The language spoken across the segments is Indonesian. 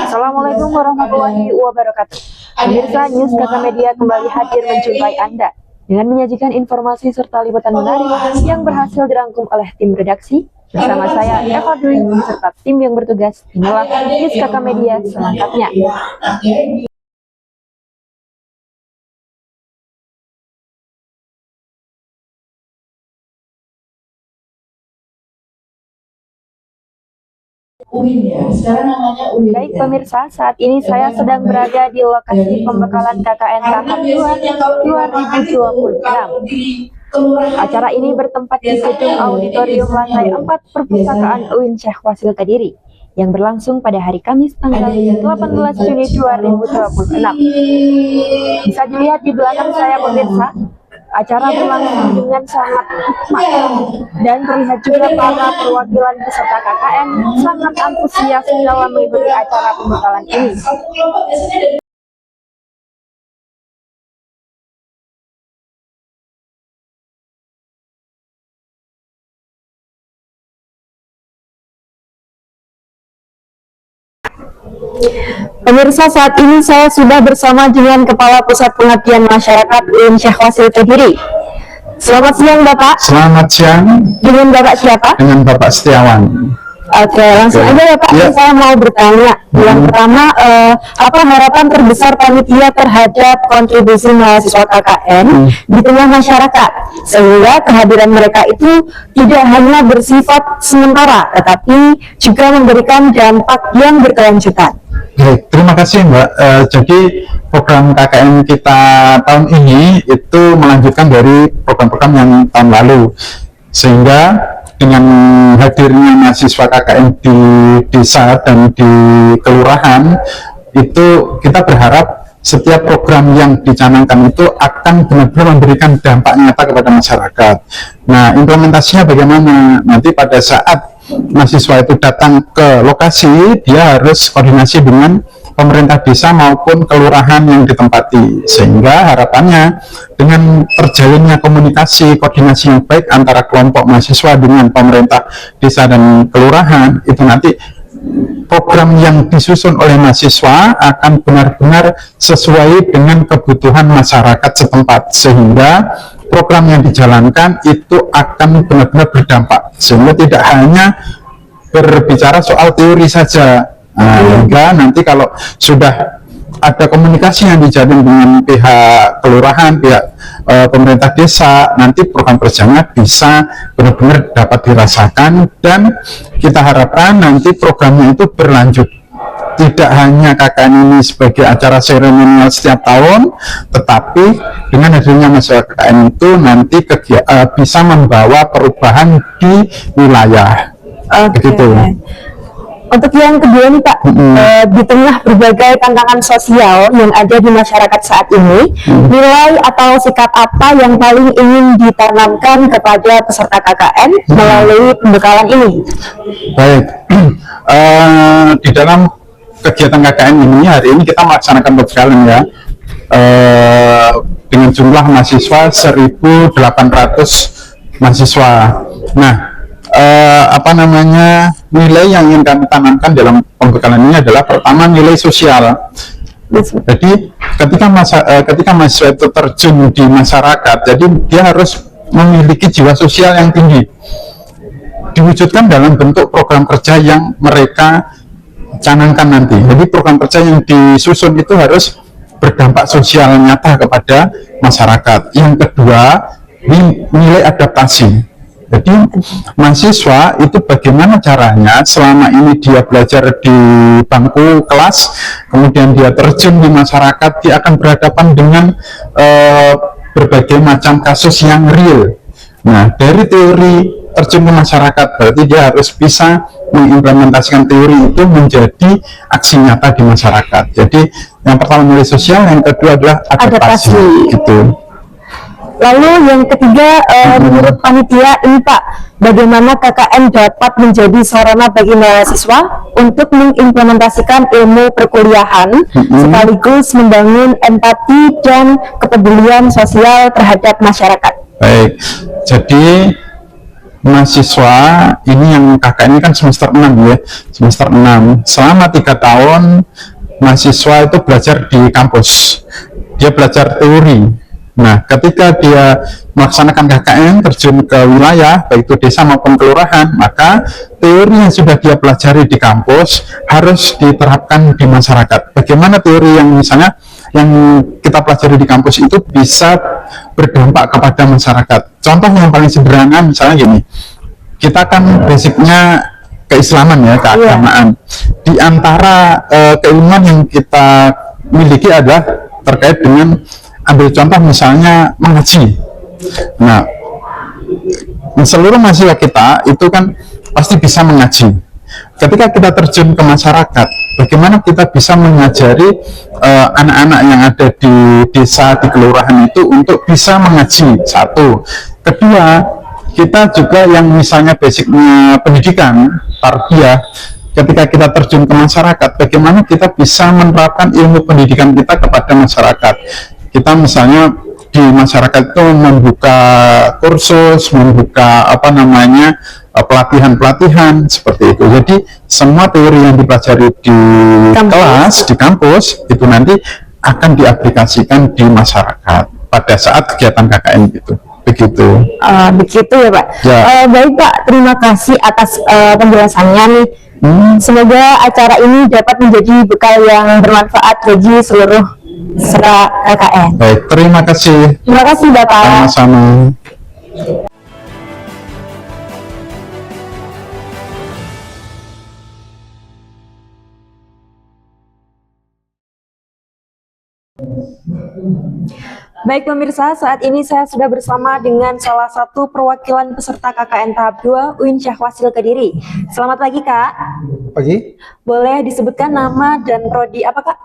Assalamualaikum warahmatullahi wabarakatuh. Pemirsa, News Kakak Media kembali hadir menjumpai Anda dengan menyajikan informasi serta liputan menarik yang berhasil dirangkum oleh tim redaksi bersama saya Eva Dwi beserta tim yang bertugas. Inilah News Kakak Media selengkapnya. Baik pemirsa, saat ini saya sedang berada di lokasi pembekalan KKN tahap 2026. Acara ini bertempat di gedung auditorium lantai 4 Perpustakaan UIN Syekh Wasil Kediri yang berlangsung pada hari Kamis tanggal 18 Juni 2026. Bisa dilihat di belakang saya pemirsa, acara berlangsung dengan sangat hikmat dan terlihat juga para perwakilan peserta KKN sangat antusias dalam mengikuti acara pembekalan ini. Pemirsa, saat ini saya sudah bersama dengan Kepala Pusat Pengabdian Masyarakat UIN Syekh Wasil Kediri. Selamat siang Bapak. Selamat siang. Dengan Bapak siapa? Dengan Bapak Setiawan. Oke, langsung aja ya Pak. Ya. Saya mau bertanya. Yang pertama, apa harapan terbesar panitia terhadap kontribusi mahasiswa KKN di tengah masyarakat, sehingga kehadiran mereka itu tidak hanya bersifat sementara, tetapi juga memberikan dampak yang berkelanjutan. Baik, terima kasih Mbak. Jadi program KKN kita tahun ini itu melanjutkan dari program-program yang tahun lalu, sehingga dengan hadirnya mahasiswa KKN di desa dan di kelurahan itu kita berharap setiap program yang dicanangkan itu akan benar-benar memberikan dampak nyata kepada masyarakat. Nah, implementasinya bagaimana? Nanti pada saat mahasiswa itu datang ke lokasi, dia harus koordinasi dengan pemerintah desa maupun kelurahan yang ditempati, sehingga harapannya dengan terjalinnya komunikasi koordinasi yang baik antara kelompok mahasiswa dengan pemerintah desa dan kelurahan, itu nanti program yang disusun oleh mahasiswa akan benar-benar sesuai dengan kebutuhan masyarakat setempat, sehingga program yang dijalankan itu akan benar-benar berdampak, sehingga tidak hanya berbicara soal teori saja. Hingga nanti kalau sudah ada komunikasi yang dijalin dengan pihak kelurahan, pihak pemerintah desa, nanti program kerjanya bisa benar-benar dapat dirasakan, dan kita harapkan nanti programnya itu berlanjut. Tidak hanya KKN ini sebagai acara seremonial setiap tahun, tetapi dengan hadirnya mahasiswa KKN itu nanti bisa membawa perubahan di wilayah. Begitu. Untuk yang kedua nih Pak, di tengah berbagai tantangan sosial yang ada di masyarakat saat ini, nilai atau sikap apa yang paling ingin ditanamkan kepada peserta KKN melalui pembekalan ini? Baik, di dalam kegiatan KKN ini hari ini kita melaksanakan pembekalan ya, dengan jumlah mahasiswa 1.800 mahasiswa. Nah, nilai yang ingin kami tanamkan dalam pembekalan ini adalah pertama nilai sosial. Jadi ketika mahasiswa itu terjun di masyarakat, jadi dia harus memiliki jiwa sosial yang tinggi, diwujudkan dalam bentuk program kerja yang mereka canangkan nanti. Jadi program kerja yang disusun itu harus berdampak sosial nyata kepada masyarakat. Yang kedua, nilai adaptasi. Jadi mahasiswa itu bagaimana caranya selama ini dia belajar di bangku kelas, kemudian dia terjun di masyarakat, dia akan berhadapan dengan berbagai macam kasus yang real. Nah, dari teori terjun ke masyarakat, berarti dia harus bisa mengimplementasikan teori itu menjadi aksi nyata di masyarakat. Jadi yang pertama nilai sosial, yang kedua adalah adaptasi. Gitu. Lalu yang ketiga, menurut panitia ini Pak, bagaimana KKN dapat menjadi sarana bagi mahasiswa untuk mengimplementasikan ilmu perkuliahan sekaligus membangun empati dan kepedulian sosial terhadap masyarakat? Baik, jadi mahasiswa ini yang kakak ini kan semester 6 ya, semester 6 selama 3 tahun mahasiswa itu belajar di kampus, dia belajar teori. Nah, ketika dia melaksanakan KKN terjun ke wilayah, baik itu desa maupun kelurahan, maka teori yang sudah dia pelajari di kampus harus diterapkan di masyarakat. Bagaimana teori yang misalnya yang kita pelajari di kampus itu bisa berdampak kepada masyarakat. Contoh yang paling sederhana misalnya gini, kita kan basicnya keislaman ya, keagamaan. Di antara keilmuan yang kita miliki adalah terkait dengan, ambil contoh misalnya mengaji. Nah, seluruh mahasiswa kita itu kan pasti bisa mengaji. Ketika kita terjun ke masyarakat, bagaimana kita bisa mengajari anak-anak yang ada di desa, di kelurahan itu untuk bisa mengaji, satu. Kedua, kita juga yang misalnya basicnya pendidikan, tarbiyah, ketika kita terjun ke masyarakat, bagaimana kita bisa menerapkan ilmu pendidikan kita kepada masyarakat. Kita misalnya di masyarakat itu membuka kursus, membuka pelatihan-pelatihan seperti itu. Jadi semua teori yang dipelajari di kelas, di kampus itu nanti akan diaplikasikan di masyarakat pada saat kegiatan KKN itu. Begitu. Begitu ya Pak. Ya. Baik Pak, terima kasih atas penjelasannya nih. Semoga acara ini dapat menjadi bekal yang bermanfaat bagi seluruh peserta KKN. Baik, terima kasih. Terima kasih Bapak. Sama-sama. Baik pemirsa, saat ini saya sudah bersama dengan salah satu perwakilan peserta KKN tahap 2 UIN Syahwasil Kediri. Selamat pagi Kak. Pagi. Boleh disebutkan nama dan prodi apa Kak?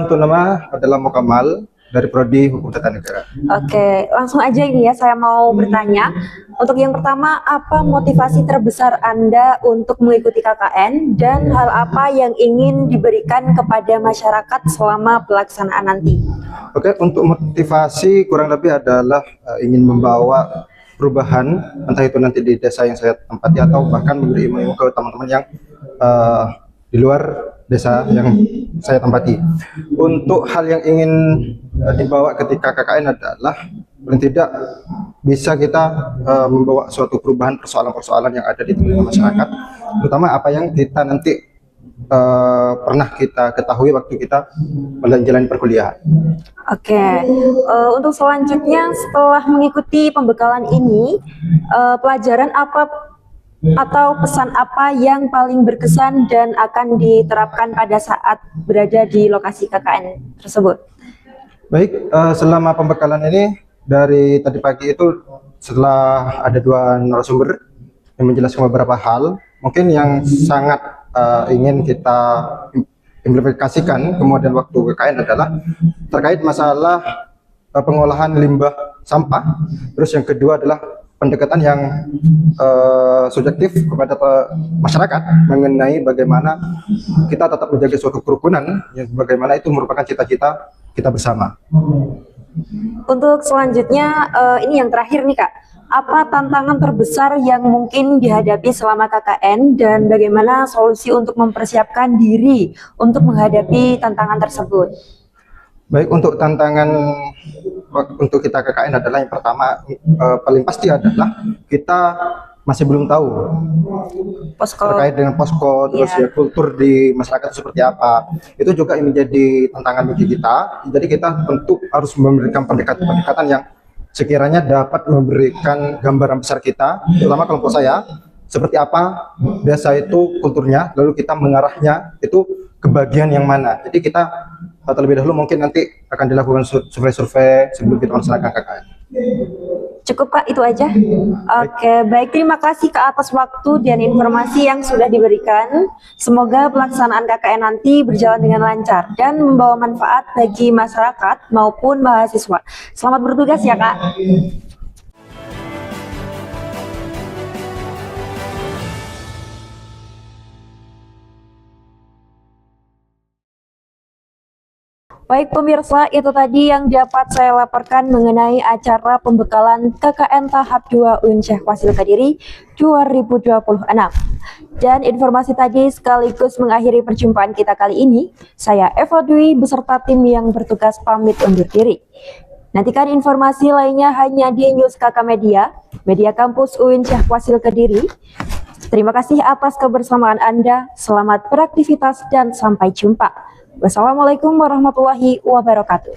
Untuk nama adalah Mukamal dari Prodi Hukum Tata Negara. Oke, langsung aja ini ya, saya mau bertanya. Untuk yang pertama, apa motivasi terbesar Anda untuk mengikuti KKN dan hal apa yang ingin diberikan kepada masyarakat selama pelaksanaan nanti? Oke, untuk motivasi kurang lebih adalah ingin membawa perubahan, entah itu nanti di desa yang saya tempati atau bahkan memberi ilmu ke teman-teman yang di luar desa yang saya tempati. Untuk hal yang ingin dibawa ketika KKN adalah paling tidak bisa kita membawa suatu perubahan persoalan-persoalan yang ada di tengah masyarakat, terutama apa yang kita nanti pernah kita ketahui waktu kita menjalani perkuliahan. Oke, untuk selanjutnya setelah mengikuti pembekalan ini, pelajaran apa atau pesan apa yang paling berkesan dan akan diterapkan pada saat berada di lokasi KKN tersebut? Baik, selama pembekalan ini dari tadi pagi itu setelah ada 2 narasumber yang menjelaskan beberapa hal, mungkin yang sangat ingin kita implementasikan kemudian waktu KKN adalah terkait masalah pengolahan limbah sampah. Terus yang kedua adalah pendekatan yang subjektif kepada masyarakat mengenai bagaimana kita tetap menjaga suatu kerukunan yang bagaimana itu merupakan cita-cita kita bersama. Untuk selanjutnya, ini yang terakhir nih Kak, apa tantangan terbesar yang mungkin dihadapi selama KKN dan bagaimana solusi untuk mempersiapkan diri untuk menghadapi tantangan tersebut? Baik, untuk tantangan untuk kita KKN adalah yang pertama paling pasti adalah kita masih belum tahu Posko. terkait dengan posko, terus ya kultur di masyarakat seperti apa. Itu juga yang menjadi tantangan bagi kita. Jadi kita tentu harus memberikan pendekatan-pendekatan yang sekiranya dapat memberikan gambaran besar kita, terutama kelompok saya, seperti apa desa itu kulturnya, lalu kita mengarahnya itu ke bagian yang mana. Jadi kita terlebih dahulu mungkin nanti akan dilakukan survei-survei sebelum kita melaksanakan KKN. Cukup Kak, itu aja. Oke, baik, terima kasih Kak atas waktu dan informasi yang sudah diberikan. Semoga pelaksanaan KKN nanti berjalan dengan lancar dan membawa manfaat bagi masyarakat maupun mahasiswa. Selamat bertugas ya Kak. Baik pemirsa, itu tadi yang dapat saya laporkan mengenai acara pembekalan KKN tahap 2 UIN Syekh Fasil Kediri 2026. Dan informasi tadi sekaligus mengakhiri perjumpaan kita kali ini. Saya Eva Dwi beserta tim yang bertugas pamit undur diri. Nantikan informasi lainnya hanya di News KK Media, Media Kampus UIN Syekh Fasil Kediri. Terima kasih atas kebersamaan Anda, selamat beraktivitas dan sampai jumpa. Wassalamualaikum warahmatullahi wabarakatuh.